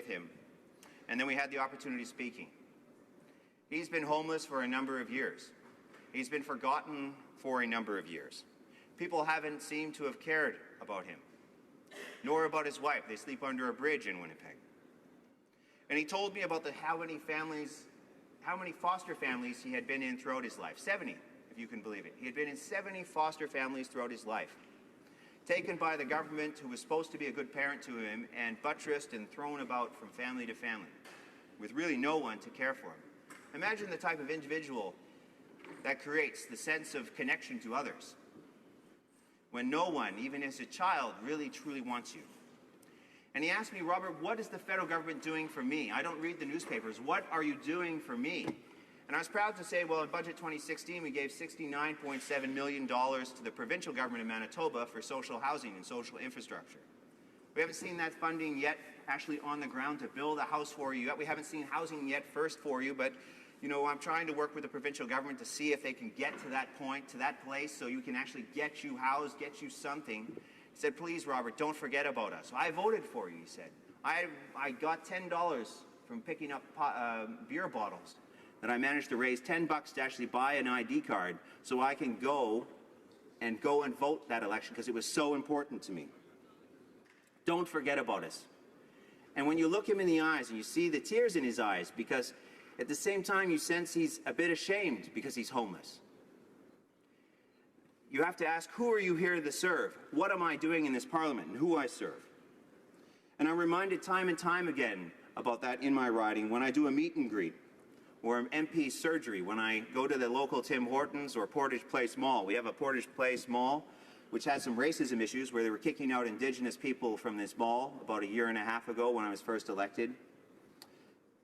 with him, and then we had the opportunity of speaking. He's been homeless for a number of years. He's been forgotten for a number of years. People haven't seemed to have cared about him, nor about his wife. They sleep under a bridge in Winnipeg. And he told me about how many foster families he had been in throughout his life. 70, if you can believe it. He had been in 70 foster families throughout his life, taken by the government, who was supposed to be a good parent to him, and buttressed and thrown about from family to family, with really no one to care for him. Imagine the type of individual that creates the sense of connection to others, when no one, even as a child, really truly wants you. And he asked me, Robert, what is the federal government doing for me? I don't read the newspapers. What are you doing for me? And I was proud to say, well, in Budget 2016, we gave $69.7 million to the provincial government of Manitoba for social housing and social infrastructure. We haven't seen that funding yet actually on the ground to build a house for you yet. We haven't seen housing yet first for you, but I'm trying to work with the provincial government to see if they can get to that point, to that place, so you can actually get you housed, get you something. He said, please, Robert, don't forget about us. I voted for you, he said. I got $10 from picking up beer bottles that I managed to raise $10 to actually buy an ID card so I can go and vote that election because it was so important to me. Don't forget about us. And when you look him in the eyes and you see the tears in his eyes, because at the same time you sense he's a bit ashamed because he's homeless. You have to ask, who are you here to serve? What am I doing in this parliament and who I serve? And I'm reminded time and time again about that in my riding when I do a meet and greet or MP surgery, when I go to the local Tim Hortons or Portage Place Mall. We have a Portage Place Mall which had some racism issues where they were kicking out Indigenous people from this mall about a year and a half ago when I was first elected,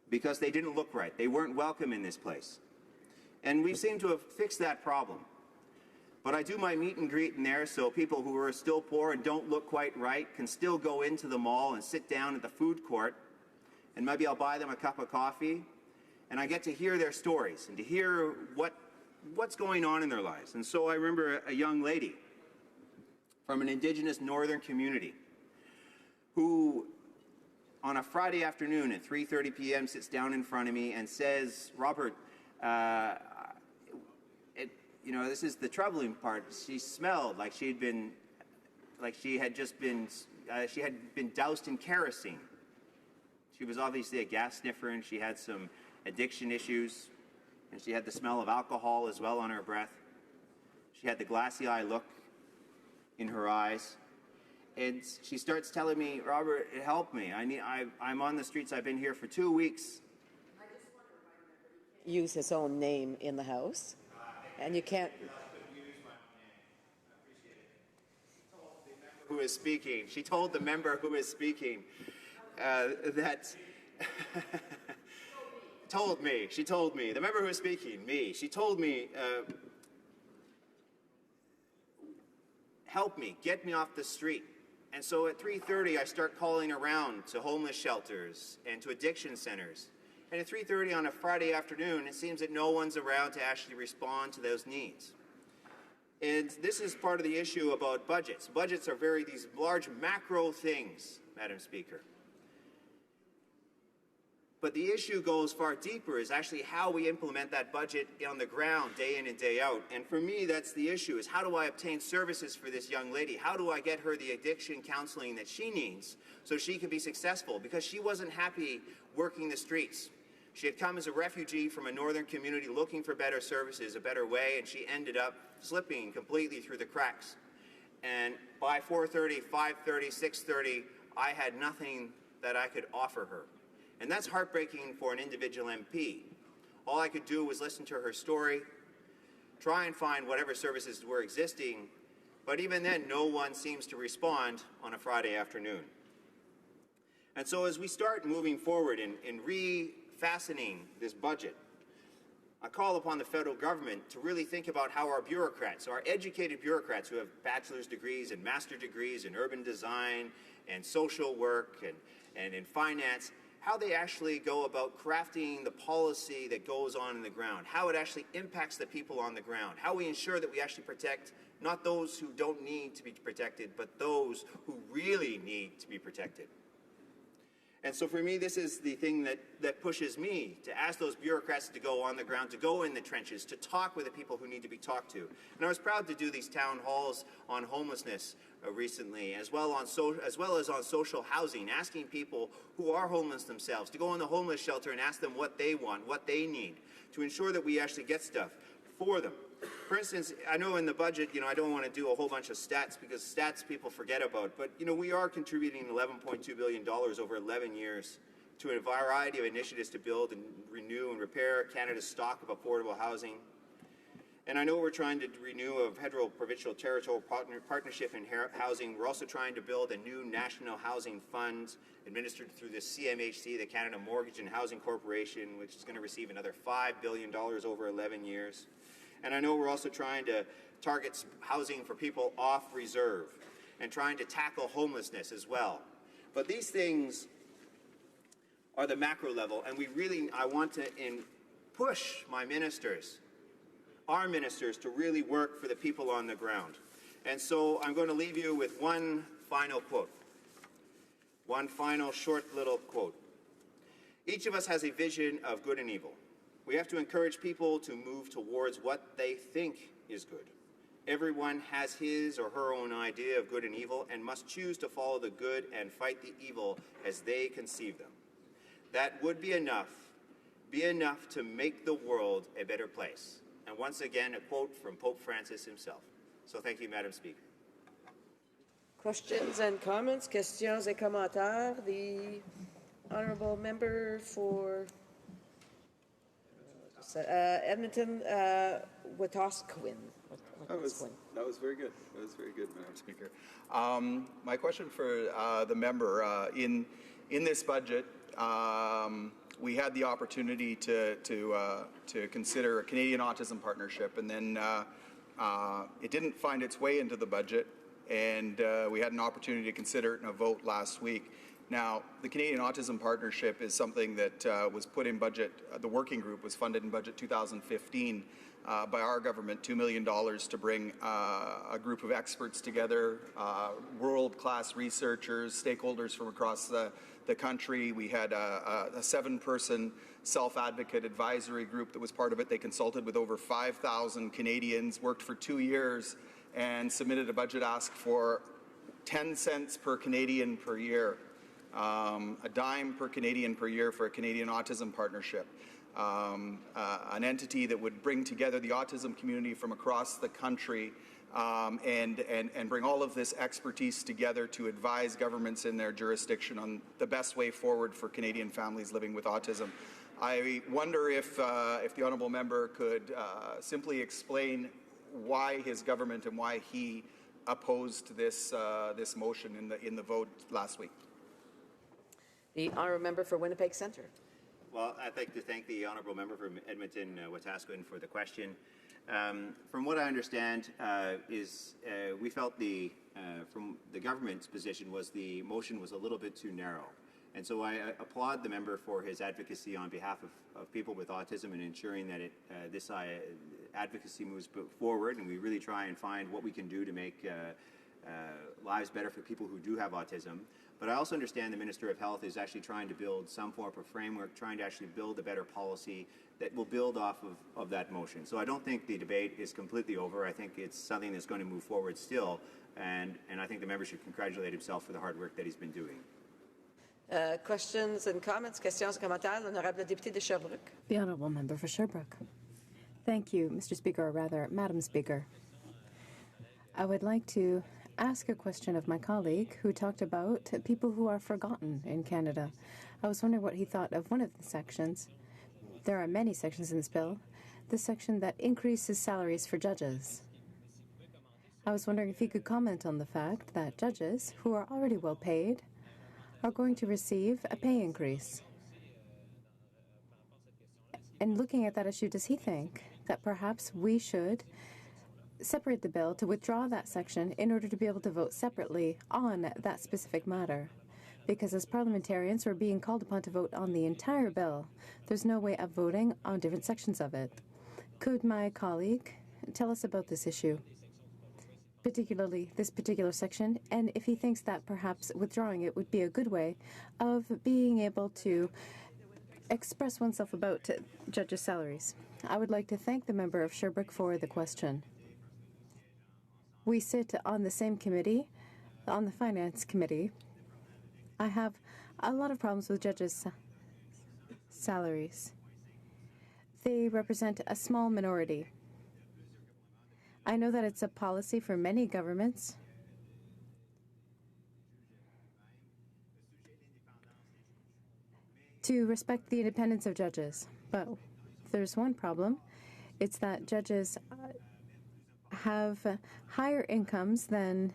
because they didn't look right. They weren't welcome in this place. And we seem to have fixed that problem. But I do my meet and greet in there so people who are still poor and don't look quite right can still go into the mall and sit down at the food court, and maybe I'll buy them a cup of coffee, and I get to hear their stories and to hear what's going on in their lives. And so I remember a young lady from an Indigenous northern community who on a Friday afternoon at 3:30 p.m. sits down in front of me and says, Robert, this is the troubling part. She smelled like she had been doused in kerosene. She was obviously a gas sniffer, and she had some addiction issues, and she had the smell of alcohol as well on her breath. She had the glassy eye look in her eyes. And she starts telling me, Robert, help me. I'm on the streets. I've been here for 2 weeks. I just want to remind him that he can't use his own name in the House. And you can't use my own name. I appreciate it. She told the member who is speaking that she told me, the member who is speaking, me, she told me, help me, get me off the street. And so at 3:30, I start calling around to homeless shelters and to addiction centers. And at 3:30 on a Friday afternoon, it seems that no one's around to actually respond to those needs. And this is part of the issue about budgets. Budgets are these large macro things, Madam Speaker. But the issue goes far deeper, is actually how we implement that budget on the ground day in and day out. And for me, that's the issue, is how do I obtain services for this young lady? How do I get her the addiction counseling that she needs so she can be successful? Because she wasn't happy working the streets. She had come as a refugee from a northern community looking for better services, a better way, and she ended up slipping completely through the cracks. And by 4:30, 5:30, 6:30, I had nothing that I could offer her. And that's heartbreaking for an individual MP. All I could do was listen to her story, try and find whatever services were existing, but even then, no one seems to respond on a Friday afternoon. And so as we start moving forward in refastening this budget, I call upon the federal government to really think about how our bureaucrats, our educated bureaucrats who have bachelor's degrees and master degrees in urban design and social work and in finance, how they actually go about crafting the policy that goes on in the ground, how it actually impacts the people on the ground, how we ensure that we actually protect not those who don't need to be protected, but those who really need to be protected. And so for me, this is the thing that pushes me to ask those bureaucrats to go on the ground, to go in the trenches, to talk with the people who need to be talked to. And I was proud to do these town halls on homelessness recently, as well as on social housing, asking people who are homeless themselves to go in the homeless shelter and ask them what they want, what they need, to ensure that we actually get stuff for them. For instance, I know in the budget, I don't want to do a whole bunch of stats because stats people forget about, but, we are contributing $11.2 billion over 11 years to a variety of initiatives to build and renew and repair Canada's stock of affordable housing. And I know we're trying to renew a federal, provincial, territorial partnership in housing. We're also trying to build a new national housing fund administered through the CMHC, the Canada Mortgage and Housing Corporation, which is going to receive another $5 billion over 11 years. And I know we're also trying to target housing for people off reserve and trying to tackle homelessness as well. But these things are the macro level, and I want to push my ministers, our ministers, to really work for the people on the ground. And so I'm going to leave you with one final quote, one final short little quote. Each of us has a vision of good and evil. We have to encourage people to move towards what they think is good. Everyone has his or her own idea of good and evil and must choose to follow the good and fight the evil as they conceive them. That would be enough to make the world a better place. And once again, a quote from Pope Francis himself. So thank you, Madam Speaker. Questions and comments, questions et commentaires. The honourable member for Edmonton, Wetaskiwin. That was very good. That was very good, Madam Speaker. My question for the member, in this budget, we had the opportunity to consider a Canadian Autism Partnership, and then it didn't find its way into the budget, and we had an opportunity to consider it in a vote last week. Now, the Canadian Autism Partnership is something that was put in budget, the working group was funded in budget 2015 by our government, $2 million to bring a group of experts together, world-class researchers, stakeholders from across the country. We had a 7-person self-advocate advisory group that was part of it. They consulted with over 5,000 Canadians, worked for 2 years, and submitted a budget ask for 10 cents per Canadian per year. A dime per Canadian per year for a Canadian Autism Partnership, an entity that would bring together the autism community from across the country and bring all of this expertise together to advise governments in their jurisdiction on the best way forward for Canadian families living with autism. I wonder if the honourable member could simply explain why his government and why he opposed this motion in the vote last week. The honourable member for Winnipeg Centre. Well, I'd like to thank the honourable member from Edmonton, Wetaskiwin, for the question. From what I understand, we felt from the government's position was the motion was a little bit too narrow. And so I applaud the member for his advocacy on behalf of people with autism and ensuring that this advocacy moves forward, and we really try and find what we can do to make lives better for people who do have autism. But I also understand the Minister of Health is actually trying to build some form of framework, trying to actually build a better policy that will build off of that motion. So I don't think the debate is completely over. I think it's something that's going to move forward still, and I think the member should congratulate himself for the hard work that he's been doing. Questions and comments, questions, commentaires, l'honorable député de Sherbrooke. The honourable member for Sherbrooke. Thank you, Mr. Speaker, or rather, Madam Speaker. I would like to ask a question of my colleague who talked about people who are forgotten in Canada. I was wondering what he thought of one of the sections. There are many sections in this bill. The section that increases salaries for judges. I was wondering if he could comment on the fact that judges, who are already well paid, are going to receive a pay increase. And looking at that issue, does he think that perhaps we should separate the bill to withdraw that section in order to be able to vote separately on that specific matter? Because as parliamentarians, we're being called upon to vote on the entire bill. There's no way of voting on different sections of it. Could my colleague tell us about this issue? particularly this particular section, and if he thinks that perhaps withdrawing it would be a good way of being able to express oneself about judges' salaries. I would like to thank the member of Sherbrooke for the question. We sit on the same committee, on the Finance Committee. I have a lot of problems with judges' salaries. They represent a small minority. I know that it's a policy for many governments to respect the independence of judges. But there's one problem. It's that judges have higher incomes than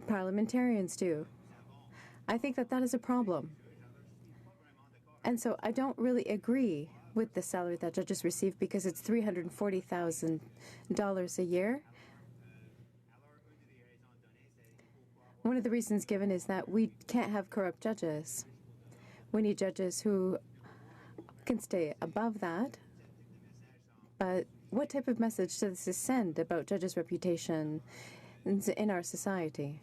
parliamentarians do. I think that that is a problem. And so I don't really agree with the salary that judges receive because it's $340,000 a year. One of the reasons given is that we can't have corrupt judges. We need judges who can stay above that. But what type of message does this send about judges' reputation in our society?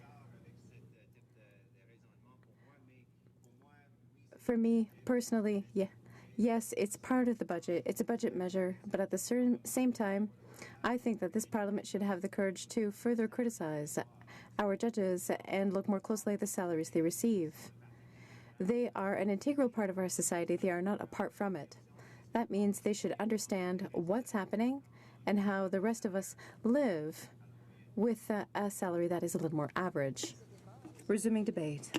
For me, personally, yes, it's part of the budget. It's a budget measure, but at the same time, I think that this Parliament should have the courage to further criticize our judges and look more closely at the salaries they receive. They are an integral part of our society. They are not apart from it. That means they should understand what's happening and how the rest of us live with a salary that is a little more average. Resuming debate.